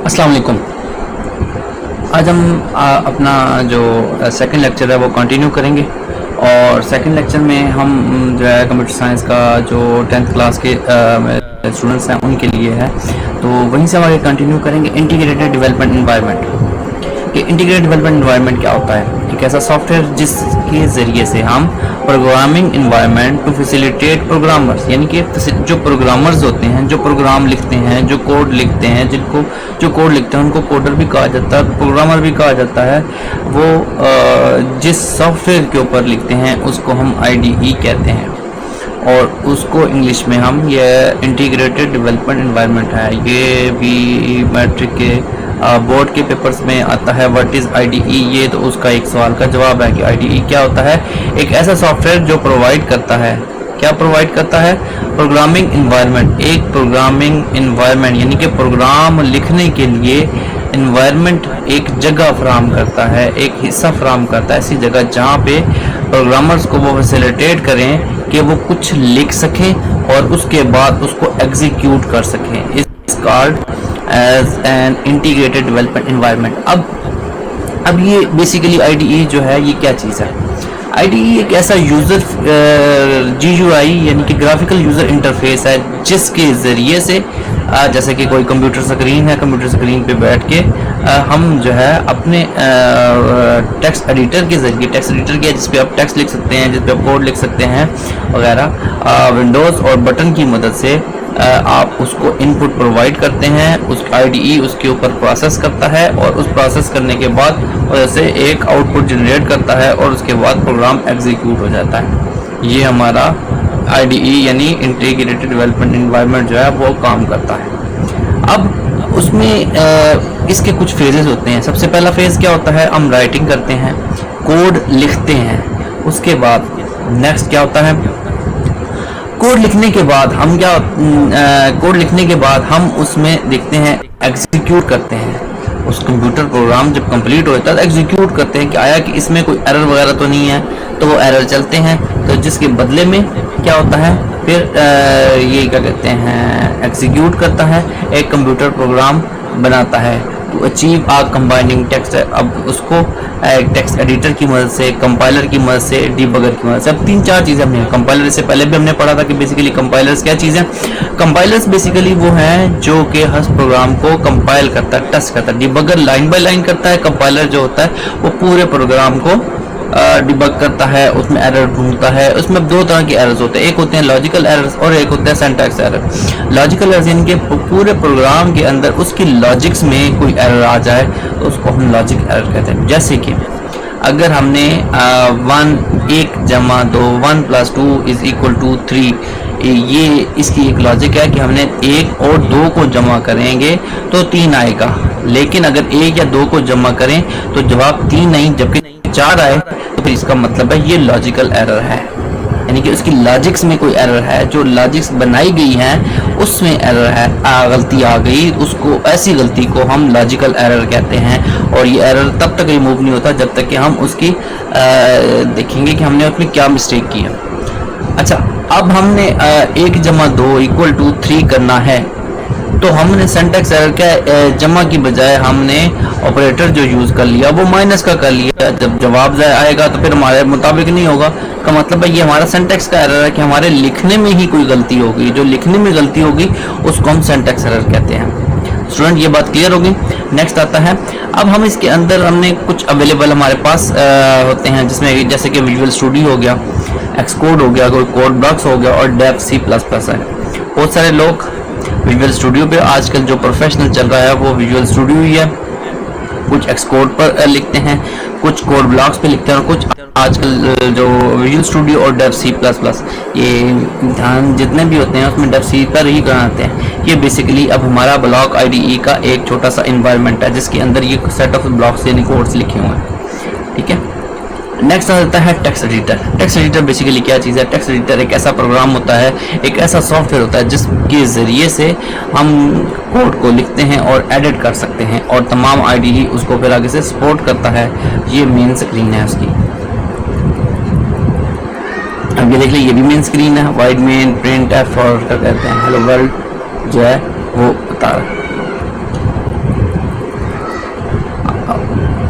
अस्सलाम वालेकुम। आज हम अपना जो सेकंड लेक्चर है वो कंटिन्यू करेंगे और सेकंड लेक्चर में हम जो है कंप्यूटर साइंस का जो 10th क्लास के स्टूडेंट्स हैं उनके लिए है, तो वहीं से हम आगे कंटिन्यू करेंगे। Integrated development environment. कि इंटीग्रेटेड डेवलपमेंट एनवायरनमेंट क्या होता है? एक ऐसा सॉफ्टवेयर जिसके ज़रिए से हम programming environment to facilitate programmers, यानी कि जो प्रोग्रामर्स होते हैं, जो प्रोग्राम लिखते हैं, जो कोड लिखते हैं, जिनको जो कोड लिखते हैं उनको कोडर भी कहा जाता है, प्रोग्रामर भी कहा जाता है। वो जिस सॉफ्टवेयर के ऊपर लिखते हैं उसको हम IDE कहते हैं और उसको इंग्लिश में हम ये इंटीग्रेटेड डेवलपमेंट एनवायरनमेंट है। ये भी मैट्रिक के बोर्ड के पेपर्स में आता है। What is IDE? ये तो उसका एक सवाल का जवाब है कि IDE क्या होता है। एक ऐसा सॉफ्टवेयर जो प्रोवाइड करता है, क्या प्रोवाइड करता है? Programming environment. एक प्रोग्रामिंग एनवायरनमेंट यानी कि प्रोग्राम लिखने के लिए एनवायरनमेंट एक जगह फराहम करता है, एक हिस्सा फराहम करता है, ऐसी जगह जहाँ पे प्रोग्रामर्स को वो फैसिलिटेट करें कि वो कुछ लिख सकें और उसके बाद उसको एग्जीक्यूट कर सकें। It's called as an integrated development environment. अब ये बेसिकली IDE जो है ये क्या चीज़ है? IDE एक ऐसा यूज़र GUI यानी कि ग्राफिकल यूज़र इंटरफेस है जिसके ज़रिए से जैसे कि कोई कंप्यूटर स्क्रीन है, कंप्यूटर स्क्रीन पे बैठ के हम जो है अपने टेक्स्ट एडिटर के ज़रिए, टेक्स्ट एडिटर के जिस पे आप टेक्स्ट लिख सकते हैं, जिस पे आप कोड लिख सकते हैं वगैरह, विंडोज़ और बटन की मदद से आप उसको इनपुट प्रोवाइड करते हैं। उस IDE उसके ऊपर प्रोसेस करता है और उस प्रोसेस करने के बाद वैसे एक आउटपुट जनरेट करता है और उसके बाद प्रोग्राम एग्जीक्यूट हो जाता है। ये हमारा IDE यानी इंटीग्रेटेड डेवलपमेंट एनवायरनमेंट जो है वो काम करता है। अब उसमें इसके कुछ फेजेस होते हैं। सबसे पहला फेज़ क्या होता है? हम राइटिंग करते हैं, कोड लिखते हैं। उसके बाद नेक्स्ट क्या होता है? कोड लिखने के बाद हम कोड लिखने के बाद हम उसमें देखते हैं, एग्जीक्यूट करते हैं। उस कंप्यूटर प्रोग्राम जब कंप्लीट होता है तो एग्जीक्यूट करते हैं कि आया कि इसमें कोई एरर वगैरह तो नहीं है, तो वो एरर चलते हैं। तो जिसके बदले में क्या होता है फिर ये क्या कहते हैं, एग्जीक्यूट करता है, एक कंप्यूटर प्रोग्राम बनाता है to achieve a combining text. अब उसको टेक्स्ट एडिटर की मदद से, कंपाइलर की मदद से, डिबगर की मदद से। अब 3-4 चीज़ें हमने कंपाइलर से पहले भी हमने पढ़ा था कि बेसिकली कंपाइलर्स क्या चीज़ है। कंपाइलर्स बेसिकली वो हैं जो कि हर प्रोग्राम को कंपाइल करता है, टेस्ट करता है। डिबगर लाइन बाय लाइन करता है, कंपाइलर जो होता है वो पूरे प्रोग्राम को डिबग करता है, उसमें एरर ढूंढता है। उसमें 2 तरह के एरर्स होते हैं, एक होते हैं लॉजिकल एरर्स और एक होते हैं सिंटैक्स एरर। लॉजिकल एरर्स यानी कि पूरे प्रोग्राम के अंदर उसकी लॉजिक्स में कोई एरर आ जाए तो उसको हम लॉजिक एरर कहते हैं। जैसे कि अगर हमने 1 जमा 2 1 + 2 = 3, ये इसकी एक लॉजिक है कि हमने 1 और 2 को जमा करेंगे तो 3 आएगा, लेकिन अगर 1 या 2 को जमा करें तो जवाब 3 नहीं जबकि 4 आए तो फिर इसका मतलब है ये लॉजिकल एरर है, यानी कि उसकी लॉजिक्स में कोई एरर है। जो लॉजिक्स बनाई गई हैं उसमें एरर है, गलती आ गई, उसको ऐसी गलती को हम लॉजिकल एरर कहते हैं। और ये एरर तब तक रिमूव नहीं होता जब तक कि हम उसकी देखेंगे कि हमने उसमें क्या मिस्टेक की है। अच्छा, अब हमने 1 जमा 2 = 3 करना है तो हमने सिंटैक्स एरर क्या, जमा की बजाय हमने ऑपरेटर जो यूज़ कर लिया वो माइनस का कर लिया। जब जवाब आएगा तो फिर हमारे मुताबिक नहीं होगा, का मतलब है ये हमारा सिंटैक्स का एरर है कि हमारे लिखने में ही कोई गलती होगी। जो लिखने में गलती होगी उसको हम सिंटैक्स एरर कहते हैं। स्टूडेंट ये बात क्लियर होगी। नेक्स्ट आता है, अब हम इसके अंदर हमने कुछ अवेलेबल हमारे पास होते हैं जिसमें जैसे कि विजुअल स्टूडियो हो गया, एक्सकोड हो गया, कोई कोड ब्लॉक्स हो गया और डेव C++ है। बहुत सारे लोग विजुअल स्टूडियो पे आजकल जो प्रोफेशनल चल रहा है वो विजुअल स्टूडियो ही है। कुछ एक्सकोड पर लिखते हैं, कुछ कोड ब्लॉक्स पे लिखते हैं और कुछ आजकल जो विजुअल स्टूडियो और डेव C++, ये ध्यान जितने भी होते हैं उसमें डेव C पर ही कराते हैं। ये बेसिकली अब हमारा ब्लॉक IDE का एक छोटा सा इन्वायरमेंट है जिसके अंदर ये सेट ऑफ ब्लॉक्स यानी कोड्स लिखे हुए हैं। ठीक है, नेक्स्ट आ जाता है text editor. Text editor basically क्या चीज़ है? टेक्स्ट एडिटर एक ऐसा प्रोग्राम होता है, एक ऐसा सॉफ्टवेयर होता है जिसके ज़रिए से हम कोड को लिखते हैं और एडिट कर सकते हैं और तमाम IDE उसको फिर आगे से सपोर्ट करता है। ये मेन स्क्रीन है उसकी। अब ये देख लीजिए, ये भी मेन स्क्रीन है, वाइड मेन प्रिंट F और क्या कहते हैं हेलो वर्ल्ड जो है वो बता रहा है।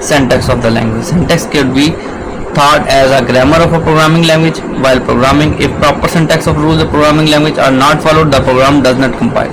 syntax of the language. Syntax could be thought as a grammar of a programming language. While programming, if proper syntax of rules of programming language are not followed, the program does not compile.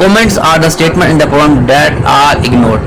comments are the statement in the program that are ignored.